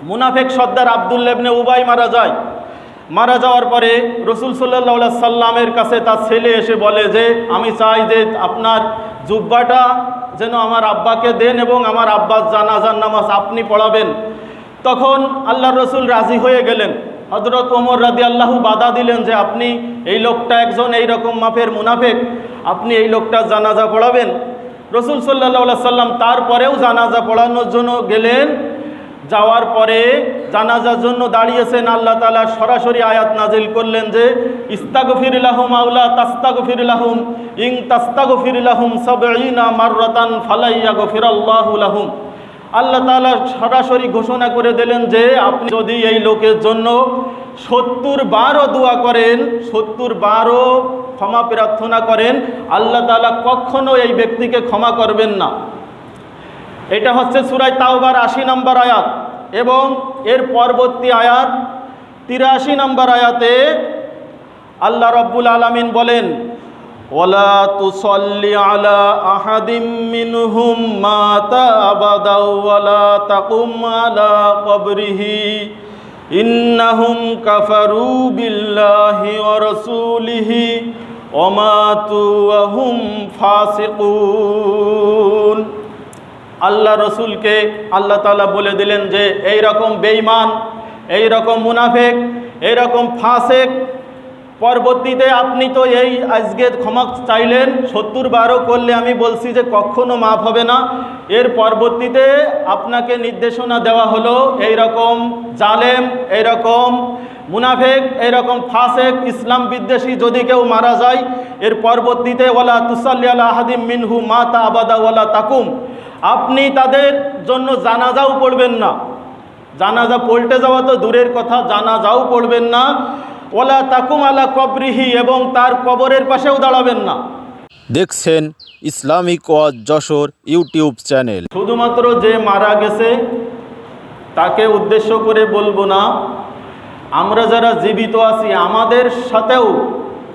মুনাফিক সর্দার আব্দুল্লাহ ইবনে উবাই মারা যায়। মারা যাওয়ার পরে রসুল সাল্লাল্লাহু আলাইহি সাল্লামের কাছে তার ছেলে এসে বলে যে আমি চাই যে আপনার জুব্বাটা যেন আমার আব্বাকে দেন এবং আমার আব্বার জানাজার নামাজ আপনি পড়াবেন। তখন আল্লাহর রসুল রাজি হয়ে গেলেন। হযরত ওমর রাদিয়াল্লাহু বাধা দিলেন যে আপনি এই লোকটা একজন এইরকম মাপের মুনাফিক, আপনি এই লোকটা জানাজা পড়াবেন। রসুল সাল্লাল্লাহু আলাইহি সাল্লাম তারপরেও জানাজা পড়ানোর জন্য গেলেন। যাওয়ার পরে জানাজার জন্য দাঁড়িয়েছেন, আল্লাহ তাআলা সরাসরি আয়াত নাজিল করলেন যে ইস্তাগফির লাহুম আও লা তাস্তাগফির লাহুম ইন তাস্তাগফির লাহুম ৭০ মাররাতান ফালা ইয়াগফিরাল্লাহু লাহুম। আল্লাহ তাআলা সরাসরি ঘোষণা করে দিলেন যে আপনি যদি এই লোকের জন্য ৭০ বারও দোয়া করেন, ৭০ বারও ক্ষমা প্রার্থনা করেন, আল্লাহ তাআলা কখনো এই ব্যক্তিকে ক্ষমা করবেন না। এটা হচ্ছে সূরা তাওবার ৮০ নম্বর আয়াত এবং এর পরবর্তী আয়াত ৮৩ নম্বর আয়াতে আল্লাহ রাব্বুল আলামিন বলেন ওয়ালা তুসাল্লি আলা আহাদিম মিনহুম মাতা আবাদা ওয়ালা তাকুম আলা কবরিহি ইন্নাহুম কাফারু বিল্লাহি ওয়া রাসূলিহি ওয়া মাতু ওয়া হুম ফাসিকুন। আল্লাহ রসুলকে আল্লাহ তাআলা বলে দিলেন যে এই রকম বেঈমান, এই রকম মুনাফিক, এই রকম ফাসিক, পরবর্তীতে আপনি তো এই আজকে ক্ষমা চাইলেন, ৭০ বারও করলে আমি বলছি যে কখনো মাফ হবে না। এর পরবর্তীতে আপনাকে নির্দেশনা দেওয়া হলো এই রকম জালেম, এই রকম মুনাফিক, এই রকম ফাসিক, ইসলাম বিদ্বেষী যদি কেউ মারা যায়, এর পরবর্তীতে ওয়ালা তুসাল্লি আলা আহাদিম মিনহু মাতা আবাদা ওয়ালা তাকুম, আপনি তাদের জন্য জানাজাও পড়বেন না। জানাজা পড়তে যাওয়া তো দূরের কথা, জানাজাও পড়বেন না। ওয়ালা তাকুম আলা কবরিহি, এবং তার কবরের পাশেও দাঁড়াবেন না। দেখছেন ইসলামিক ওয়াজ যশোর ইউটিউব চ্যানেল। শুধুমাত্র যে মারা গেছে তাকে উদ্দেশ্য করে বলবো না, আমরা যারা জীবিত আছি আমাদের সাথেও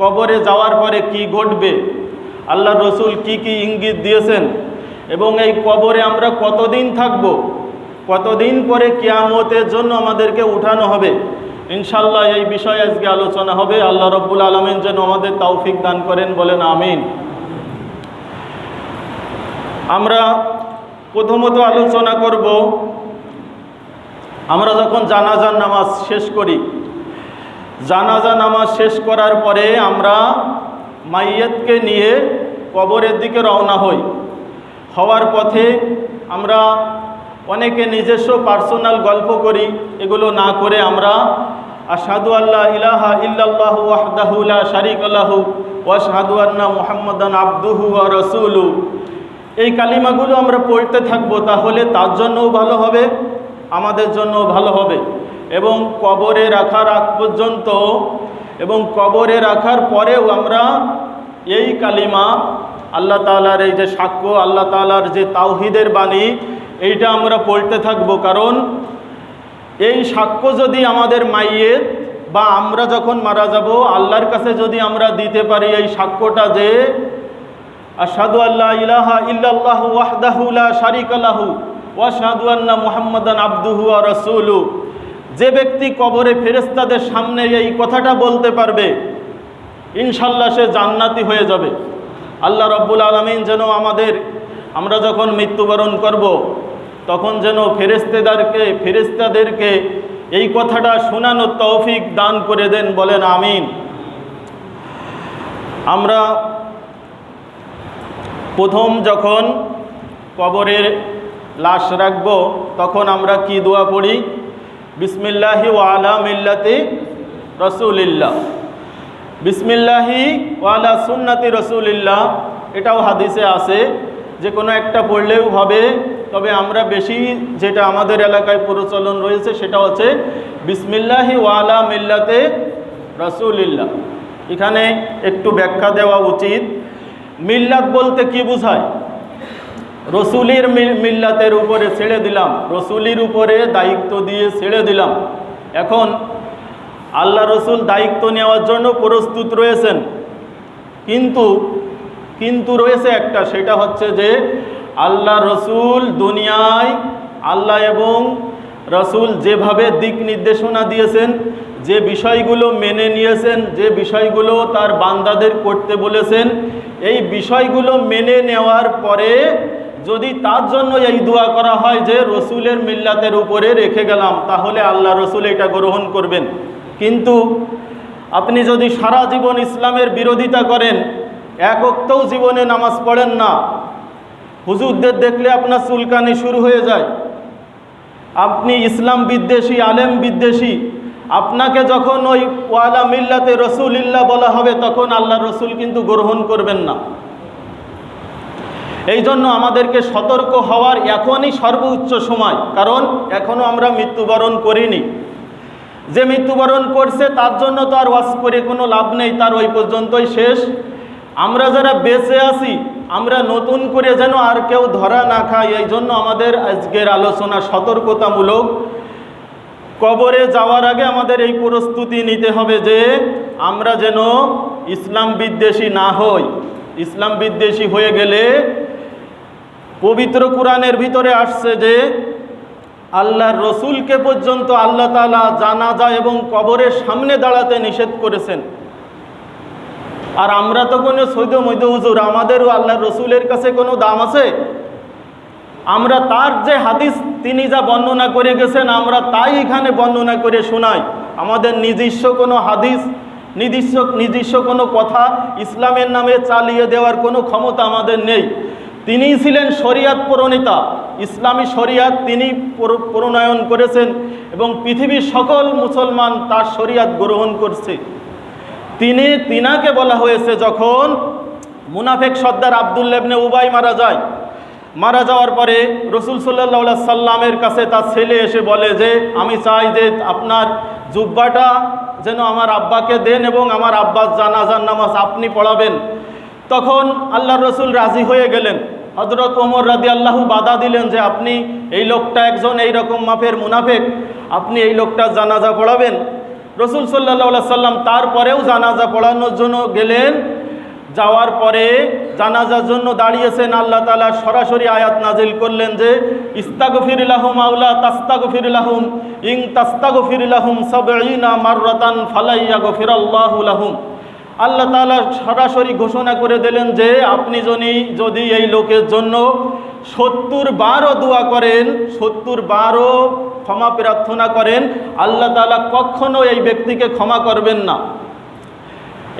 কবরে যাওয়ার পরে কি ঘটবে, আল্লাহ রসুল কি কি ইঙ্গিত দিয়েছেন এবং এই কবরে আমরা কতদিন থাকব, কতদিন পরে কিয়ামতের জন্য আমাদেরকে উঠানো হবে, ইনশাআল্লাহ এই বিষয়ে আজকে আলোচনা হবে। আল্লাহ রাব্বুল আলামিন যেন আমাদের তৌফিক দান করেন, বলেন আমিন। আমরা প্রথমত আলোচনা করব, আমরা যখন জানাজার নামাজ শেষ করি, জানাজা নামাজ শেষ করার পরে আমরা মাইয়াতকে নিয়ে কবরের দিকে রওনা হই। হওয়ার পথে আমরা অনেকে নিজস্ব পার্সোনাল গল্প করি, এগুলো না করে আমরা আশহাদু আল্লা ইলাহা ইল্লাল্লাহু ওয়াহদাহু লা শারীকা লাহু ওয়া আশহাদু আন্না মুহাম্মাদান আবদুহু ওয়া রাসূলুহু, এই কালিমাগুলো আমরা পড়তে থাকবো। তাহলে তার জন্যও ভালো হবে, আমাদের জন্যও ভালো হবে। এবং কবরে রাখার আগ পর্যন্ত এবং কবরে রাখার পরেও আমরা এই কালিমা, আল্লাহ তাআলার এই যে সাক্ষ্য, আল্লাহ তাআলার যে তাওহীদের বাণী, এইটা আমরা পড়তে থাকবো। কারণ এই সাক্ষ্য যদি আমাদের মাইয়েত বা আমরা যখন মারা যাব আল্লাহর কাছে যদি আমরা দিতে পারি এই সাক্ষ্যটা যে আশহাদু আল্লা ইলাহা ইল্লাল্লাহু ওয়াহদাহু লা শারীকা লাহু ওয়া আশহাদু আন্না মুহাম্মাদান আবদুহু ওয়া রাসূলুহু, যে ব্যক্তি কবরে ফেরেশতাদের সামনে এই কথাটা বলতে পারবে ইনশাআল্লাহ সে জান্নাতি হয়ে যাবে। আল্লাহ রাব্বুল আলামিন যেন আমরা যখন মৃত্যুবরণ করব তখন যেন ফেরেশতাদেরকে এই কথাটা শোনানোর তৌফিক দান করে দেন, বলেন আমিন। আমরা প্রথম যখন কবরে লাশ রাখব তখন আমরা কি দোয়া পড়ি? বিসমিল্লাহি ওয়া আলা মিল্লাতি রাসূলিল্লাহ, বিসমিল্লাহি ওয়া আলা সুন্নতি রাসূলিল্লাহ। এটাও হাদিসে আছে, যে কোনো একটা পড়লেও হবে, তবে আমরা বেশি যেটা আমাদের এলাকায় প্রচলন রয়েছে সেটা হচ্ছে বিসমিল্লাহি ওয়া আলা মিল্লাতে রাসূলিল্লাহ। এখানে একটু ব্যাখ্যা দেওয়া উচিত। মিল্লাত বলতে কি বোঝায়? রসুলের মিল্লাতের উপরে ছেড়ে দিলাম, রসুলের উপরে দায়িত্ব দিয়ে ছেড়ে দিলাম। এখন আল্লাহ রসুল দায়িত্ব নেওয়ার জন্য প্রস্তুত রয়েছেন, কিন্তু রয়েছে একটা, সেটা হচ্ছে যে আল্লাহ রসুল দুনিয়ায় আল্লাহ এবং রাসূল যেভাবে দিক নির্দেশনা দিয়েছেন, যে বিষয়গুলো মেনে নিয়েছেন, যে বিষয়গুলো তার বান্দাদের করতে বলেছেন, এই বিষয়গুলো মেনে নেওয়ার পরে যদি তার জন্য এই দোয়া করা হয় যে রসুলের মিল্লাতের উপরে রেখে গেলাম, তাহলে আল্লাহ রসুল এটা গ্রহণ করবেন। কিন্তু আপনি যদি সারা জীবন ইসলামের বিরোধিতা করেন, এক ওয়াক্তও জীবনে নামাজ পড়েন না, হুজুরদের দেখলে আপনার চুলকানি শুরু হয়ে যায়, আপনি ইসলাম বিদ্বেষী, আলেম বিদ্বেষী, আপনাকে যখন ওই ওয়ালা মিল্লাতে রসুলিল্লাহ বলা হবে তখন আল্লাহ রসুল কিন্তু গ্রহণ করবেন না। এই জন্য আমাদেরকে সতর্ক হওয়ার এখনই সর্বোচ্চ সময়, কারণ এখনও আমরা মৃত্যুবরণ করিনি। যে মৃত্যুবরণ করছে তার জন্য তো আর ওয়াজ করে কোনো লাভ নেই, তার ওই পর্যন্তই শেষ। আমরা যারা বেঁচে আছি, আমরা নতুন করে যেন আর কেউ ধরা না খায়, এই জন্য আমাদের আজকের আলোচনা সতর্কতামূলক। কবরে যাওয়ার আগে আমাদের এই প্রস্তুতি নিতে হবে যে আমরা যেন ইসলাম বিদ্বেষী না হই। ইসলাম বিদ্বেষী হয়ে গেলে পবিত্র কোরআনের ভিতরে আসছে যে আল্লাহর রসুলকে পর্যন্ত আল্লাহ তাআলা জানাজা এবং কবরের সামনে দাঁড়াতে নিষেধ করেছেন। আর আমরা তো কোনো সৈয়দ মৈদ হুজুর, আমাদেরও আল্লাহর রসুলের কাছে কোনো দাম আছে? আমরা তার যে হাদিস তিনি যা বর্ণনা করে গেছেন আমরা তাই এখানে বর্ণনা করে শোনাই। আমাদের নিজস্ব কোনো হাদিস, নিজস্ব কোনো কথা ইসলামের নামে চালিয়ে দেওয়ার কোনো ক্ষমতা আমাদের নেই। তিনিই ছিলেন শরিয়াত প্রণেতা, ইসলামী শরিয়াত তিনি প্রণয়ন করেছেন এবং পৃথিবীর সকল মুসলমান তার শরিয়াত গ্রহণ করছে। তিনাকে বলা হয়েছে যখন মুনাফিক সর্দার আব্দুল্লাহ ইবনে উবাই মারা যাওয়ার পরে রসুল সাল্লাল্লাহু আলাইহি সাল্লামের কাছে তার ছেলে এসে বলে যে আমি চাই যে আপনার জুব্বাটা যেন আমার আব্বাকে দেন এবং আমার আব্বার জানাজার নামাজ আপনি পড়াবেন। তখন আল্লাহর রসুল রাজি হয়ে গেলেন। হযরত ওমর রাদিয়াল্লাহু বাধা দিলেন যে আপনি এই লোকটা একজন এইরকম মাপের মুনাফিক, আপনি এই লোকটা জানাজা পড়াবেন? রসুল সাল্লাল্লাহু আলাইহি সাল্লাম তারপরেও জানাজা পড়ানোর জন্য গেলেন। যাওয়ার পরে জানাজার জন্য দাঁড়িয়েছেন, আল্লাহ তাআলা সরাসরি আয়াত নাজিল করলেন যে ইস্তাগফির লাহুম আওলা তাস্তাগফির লাহুম ইন তাস্তাগফির লাহুম ৭০ মাররাতান ফালা ইয়াগফিরাল্লাহু লাহুম। আল্লাহ তাআলা সরাসরি ঘোষণা করে দিলেন যে আপনি যদি এই লোকের জন্য ৭০ বারও দোয়া করেন, ৭০ বারও ক্ষমা প্রার্থনা করেন, আল্লাহ তাআলা কখনো এই ব্যক্তিকে ক্ষমা করবেন না।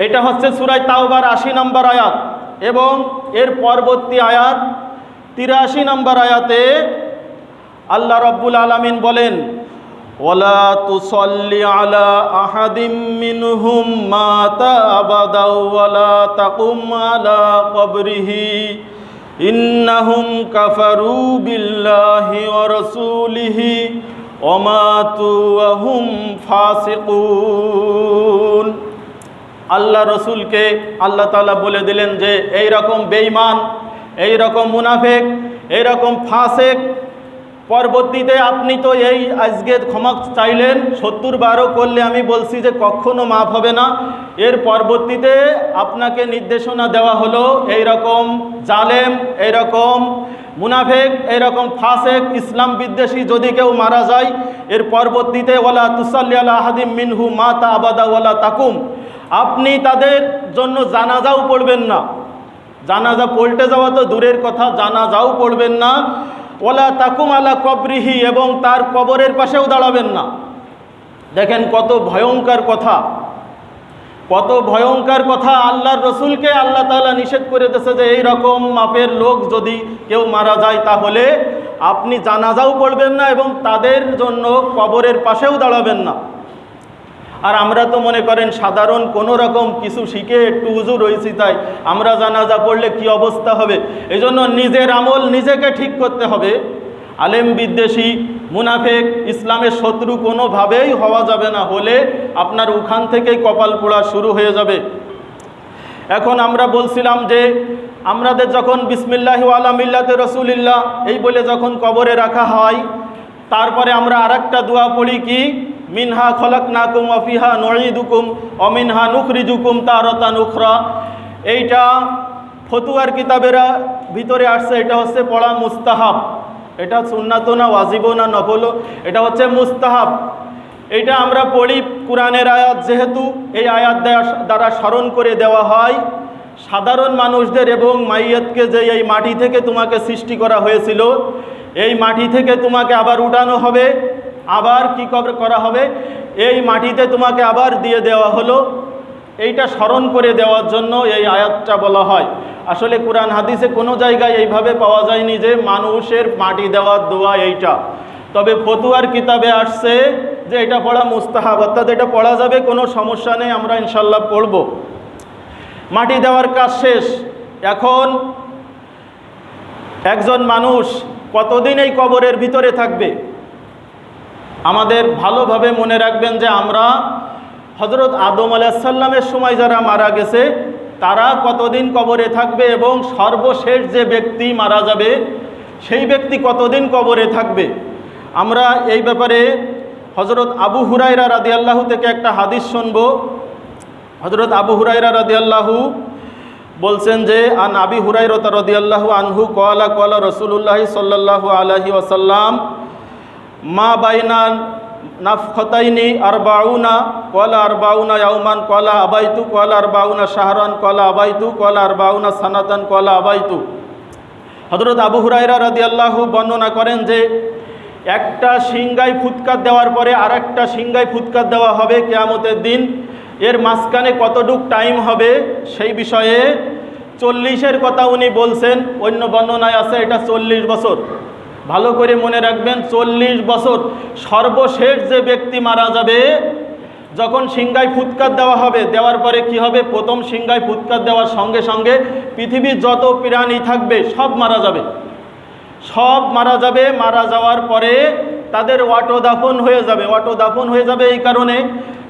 এটা হচ্ছে সূরা তাওবার ৮০ নম্বর আয়াত এবং এর পরবর্তী আয়াত ৮৩ নম্বর আয়াতে আল্লাহ রাব্বুল আলামিন বলেন ওয়ালা তুসাল্লি আলা আহাদিম মিনহুম মাতা আবাদা ওয়ালা তাকুম আলা কবরিহি ইন্নাহুম কাফারু বিল্লাহি ওয়া রাসূলিহি ওয়া মাতু ওয়া হুম ফাসিকুন। আল্লাহ রসুলকে আল্লাহ তাআলা বলে দিলেন যে এই রকম বেঈমান, এই রকম মুনাফিক, এই রকম ফাসিক, পরবর্তীতে আপনি তো এই আজকে ক্ষমা চাইলেন, ৭০ বারও করলে আমি বলছি যে কখনো মাফ হবে না। এর পরবর্তীতে আপনাকে নির্দেশনা দেওয়া হলো এই রকম জালেম, এই রকম মুনাফিক, এই রকম ফাসিক, ইসলাম বিদ্বেষী যদি কেউ মারা যায়, এর পরবর্তীতে ওয়ালা তুসাল্লি আলা আহাদিম মিনহু মাতা আবাদা ওয়ালা তাকুম, আপনি তাদের জন্য জানাজাও পড়বেন না। জানাজা পড়তে যাওয়া তো দূরের কথা, জানাজাও পড়বেন না। ওয়ালা তাকুম আলা কবরিহি, এবং তার কবরের পাশেও দাঁড়াবেন না। দেখেন কত ভয়ঙ্কর কথা, কত ভয়ঙ্কর কথা। আল্লাহর রসুলকে আল্লাহ তাআলা নিষেধ করে দিয়েছে যে এই রকম মাপের লোক যদি কেউ মারা যায় তাহলে আপনি জানাজাও পড়বেন না এবং তাদের জন্য কবরের পাশেও দাঁড়াবেন না। আর আমরা তো মনে করেন সাধারণ কোনো রকম কিছু শিখে একটু হুজুর হয়েছি তাই আমরা জানাজা পড়লে কি অবস্থা হবে। এই জন্য নিজের আমল নিজেকে ঠিক করতে হবে। আলেম বিদ্বেষী, মুনাফিক, ইসলামের শত্রু কোনোভাবেই হওয়া যাবে না, হলে আপনার ওখান থেকেই কপাল পোড়া শুরু হয়ে যাবে। এখন আমরা বলছিলাম যে আমাদের যখন বিসমিল্লাহি ওয়া আলা মিল্লাতে রাসূলিল্লাহ এই বলে যখন কবরে রাখা হয়, তারপরে আমরা আরেকটা দোয়া পড়ি কি মিনহা খলাকনাকুম ওয়া ফিহা নুঈদুকুম ওয়া মিনহা নুখরিজুকুম তারাতান উখরা। এইটা ফতুয়ার কিতাবের ভিতরে আসছে, এটা হচ্ছে পড়া মুস্তাহাব। এটা সুন্নাত না, ওয়াজিব না, নফল, এটা হচ্ছে মুস্তাহাব। এটা আমরা পড়ি কোরআনের আয়াত, যেহেতু এই আয়াত দ্বারা স্মরণ করে দেওয়া হয় সাধারণ মানুষদের এবং মাইয়াতকে, যে এই মাটি থেকে তোমাকে সৃষ্টি করা হয়েছিল, এই মাটি থেকে তোমাকে আবার উঠানো হবে, আবার কি করা হবে, এই মাটিতে তোমাকে আবার দিয়ে দেওয়া হলো, এইটা স্মরণ করে দেওয়ার জন্য এই আয়াতটা বলা হয়। আসলে কোরআন হাদিসে কোনো জায়গায় এইভাবে পাওয়া যায়নি যে মানুষের মাটি দেওয়ার দোয়া এইটা। তবে ফতুয়ার কিতাবে আসছে যে এটা পড়া মুস্তাহাব, অর্থাৎ এটা পড়া যাবে, কোনো সমস্যা নেই, আমরা ইনশাল্লাহ পড়ব। মাটি দেওয়ার কাজ শেষ। এখন একজন মানুষ কতদিন এই কবরের ভিতরে থাকবে? আমাদের ভালোভাবে মনে রাখবেন যে আমরা হযরত আদম আলাইহিস সালামের সময় যারা মারা গেছে তারা কতদিন কবরে থাকবে, এবং সর্বশেষ যে ব্যক্তি মারা যাবে সেই ব্যক্তি কতদিন কবরে থাকবে। আমরা এই ব্যাপারে হযরত আবু হুরায়রা রাদিয়াল্লাহু থেকে একটা হাদিস শুনব। হযরত আবু হুরায়রা রাদিয়াল্লাহু বলছেন যে আন আবি হুরায়রা রাদিয়াল্লাহু আনহু ক্বালা ক্বালা রাসূলুল্লাহ সাল্লাল্লাহু আলাইহি ওয়াসাল্লাম মা বাইনা নাফখাতাইনি আরবাউনা ক্বালা আরবাউনা ইয়াওমান ক্বালা আবাইতু ক্বালা আরবাউনা শাহরান ক্বালা আবাইতু ক্বালা আরবাউনা সানাতান ক্বালা আবাইতু। হযরত আবু হুরায়রা রাদিয়াল্লাহু বর্ণনা করেন যে একটা সিংগায় ফুৎকার দেওয়ার পরে আরেকটা সিংগায় ফুৎকার দেওয়া হবে কিয়ামতের দিন, এর মাঝখানে কতটুক টাইম হবে সেই বিষয়ে 40-এর কথা উনি বলছেন। অন্য বর্ণনায় আছে এটা 40 বছর। ভালো করে মনে রাখবেন, 40 বছর। সর্বশেষ যে ব্যক্তি মারা যাবে, যখন সিংগায় ফুৎকার দেওয়া হবে, দেওয়ার পরে কি হবে, প্রথম সিংগায় ফুৎকার দেওয়ার সঙ্গে সঙ্গে পৃথিবীর যত প্রাণী থাকবে সব মারা যাবে, সব মারা যাবে। মারা যাওয়ার পরে তাদের ওয়াটোদাফন হয়ে যাবে। ওয়াটোদাফন হয়ে যাবে এই কারণে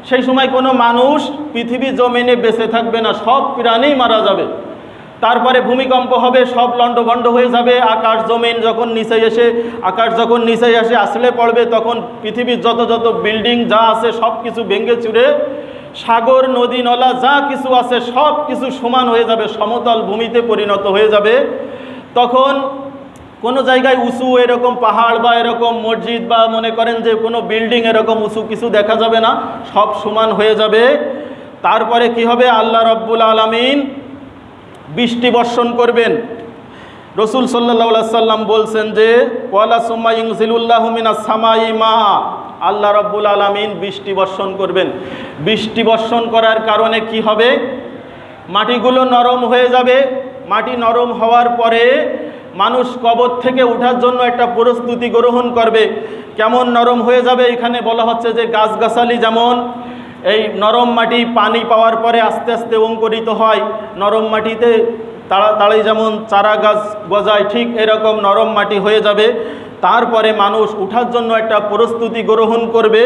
সেই সময় কোনো মানুষ পৃথিবী জমিনে বেঁচে থাকবে না, সব প্রাণী মারা যাবে। তারপরে ভূমিকম্প হবে, সব লণ্ডভণ্ড হয়ে যাবে। আকাশ জমিন যখন নিচে এসে, আকাশ যখন নিচে এসে আসলে পড়বে, তখন পৃথিবীর যত যত বিল্ডিং যা আছে সব কিছু ভেঙে চুরে, সাগর নদী নলা যা কিছু আছে সব কিছু সমান হয়ে যাবে, সমতল ভূমিতে পরিণত হয়ে যাবে। তখন কোনো জায়গায় উঁচু এরকম পাহাড় বা এরকম মসজিদ বা মনে করেন যে কোনো বিল্ডিং এরকম উঁচু কিছু দেখা যাবে না, সব সমান হয়ে যাবে। তারপরে কি হবে, আল্লাহ রাব্বুল আলামিন বৃষ্টি বর্ষণ করবেন। রাসূল সাল্লাল্লাহু আলাইহি সাল্লাম বলছেন যে ওয়ালা সুম্মা ইনজিলুল্লাহু মিনাস সামাই মা, আল্লাহ রাব্বুল আলামিন বৃষ্টি বর্ষণ করবেন। বৃষ্টি বর্ষণ করার কারণে কি হবে, মাটিগুলো নরম হয়ে যাবে। মাটি নরম হওয়ার পরে মানুষ কবর থেকে ওঠার জন্য একটা প্রস্তুতি গ্রহণ করবে। কেমন নরম হয়ে যাবে, এখানে বলা হচ্ছে যে গাছগাছালি যেমন এই নরম মাটি পানি পাওয়ার পরে আস্তে আস্তে অঙ্কুরিত হয়, নরম মাটিতে তাড়াতাড়ি যেমন চারা গাছ গজায়, ঠিক এরকম নরম মাটি হয়ে যাবে। তারপরে মানুষ উঠার জন্য একটা প্রস্তুতি গ্রহণ করবে।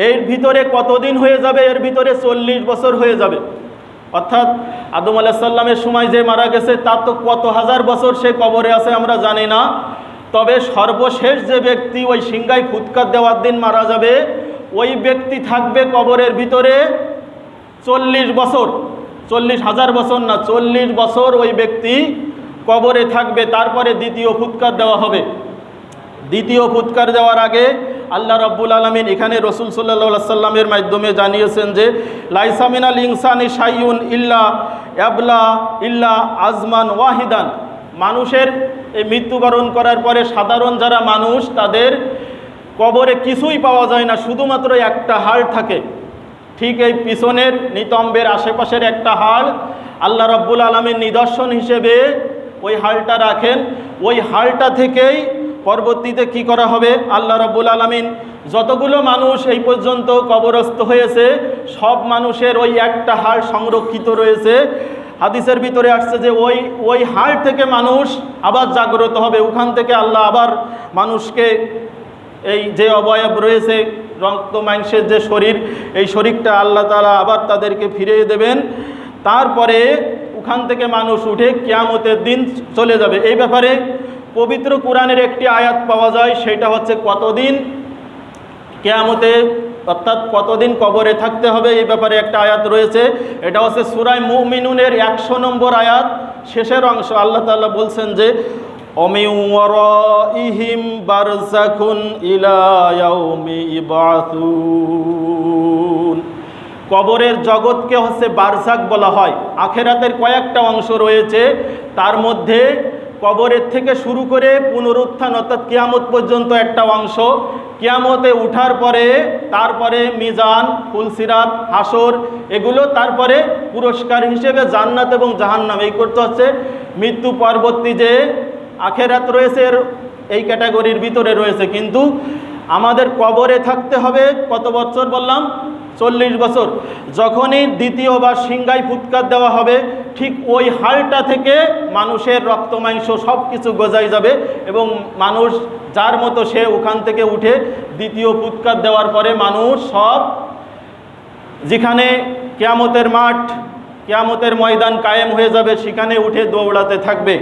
এর ভিতরে কতদিন হয়ে যাবে, এর ভিতরে 40 বছর হয়ে যাবে। অর্থাৎ আদম আলাইহিস সালামের সময় যে মারা গেছে তার তো কত হাজার বছর সে কবরে আছে আমরা জানি না। তবে সর্বশেষ যে ব্যক্তি ওই সিংগায় ফুৎকার দেওয়ার দিন মারা যাবে, ওই ব্যক্তি থাকবে কবরের ভিতরে 40 বছর। 40,000 বছর না, 40 বছর ওই ব্যক্তি কবরে থাকবে। তারপরে দ্বিতীয় ফুৎকার দেওয়া হবে। দ্বিতীয় ফুৎকার দেওয়ার আগে আল্লাহ রাব্বুল আলামিন এখানে রাসূল সাল্লাল্লাহু আলাইহি সাল্লামের মাধ্যমে জানিয়েছেন যে লাইসা মিনাল ইনসানি শাইউন ইল্লা ইয়াবলা ইল্লা আজমান ওয়াহিদান। মানুষের এই মৃত্যুবরণ করার পরে সাধারণ যারা মানুষ তাদের কবরে কিছুই পাওয়া যায় না, শুধুমাত্র একটা হাড় থাকে। ঠিক এই পিছনের নিতম্বের আশেপাশের একটা হাড় আল্লাহ রাব্বুল আলামিন নিদর্শন হিসেবে ওই হাড়টা রাখেন। ওই হাড়টা থেকেই পরবর্তীতে কি করা হবে, আল্লাহ রাব্বুল আলামিন যতগুলো মানুষ এই পর্যন্ত কবরস্থ হয়েছে সব মানুষের ওই একটা হাড় সংরক্ষিত রয়েছে। হাদিসের ভিতরে আসছে যে ওই হাড় থেকে মানুষ আবার জাগ্রত হবে। ওখান থেকে আল্লাহ আবার মানুষকে এই যে অবয়ব রয়েছে, রক্ত মাংসের যে শরীর, এই শরীরটা আল্লাহ তাআলা আবার তাদেরকে ফিরিয়ে দেবেন। তারপরে ওখান থেকে মানুষ উঠে কিয়ামতের দিন চলে যাবে। এই ব্যাপারে পবিত্র কোরআনের একটি আয়াত পাওয়া যায়, সেটা হচ্ছে কতদিন কিয়ামতে অর্থাৎ কতদিন কবরে থাকতে হবে এই ব্যাপারে একটা আয়াত রয়েছে। এটা হচ্ছে সূরা মুমিনুনের 100 নম্বর আয়াত শেষের অংশ। আল্লাহ তাআলা বলছেন যে ومن ورائهم برزخ إلى يوم يبعثون। কবরের জগৎকে হচ্ছে বারজাক বলা হয়। আখেরাতের কয়েকটা অংশ রয়েছে, তার মধ্যে কবরের থেকে শুরু করে পুনরুত্থান অর্থাৎ কিয়ামত পর্যন্ত একটা অংশ। কিয়ামতে উঠার পরে তারপরে মিজান, ফুলসিরাত, হাসর, এগুলো তারপরে পুরস্কার হিসেবে জান্নাত এবং জাহান্নাম, এই করতে হচ্ছে মৃত্যু পরবর্তী যে আখেরাত রয়েছে এই ক্যাটাগরির ভিতরে রয়েছে। কিন্তু আমাদের কবরে থাকতে হবে কত বছর বললাম? 40 বছর। যখনই দ্বিতীয়বার সিংহায় ফুৎকার দেওয়া হবে, ঠিক ওই হালটা থেকে মানুষের রক্ত মাংস সব কিছু গজাই যাবে এবং মানুষ যার মতো সে ওখান থেকে উঠে দ্বিতীয় ফুৎকার দেওয়ার পরে মানুষ সব যেখানে কিয়ামতের মাঠ, কিয়ামতের ময়দান কায়েম হয়ে যাবে, সেখানে উঠে দৌড়াতে থাকবে।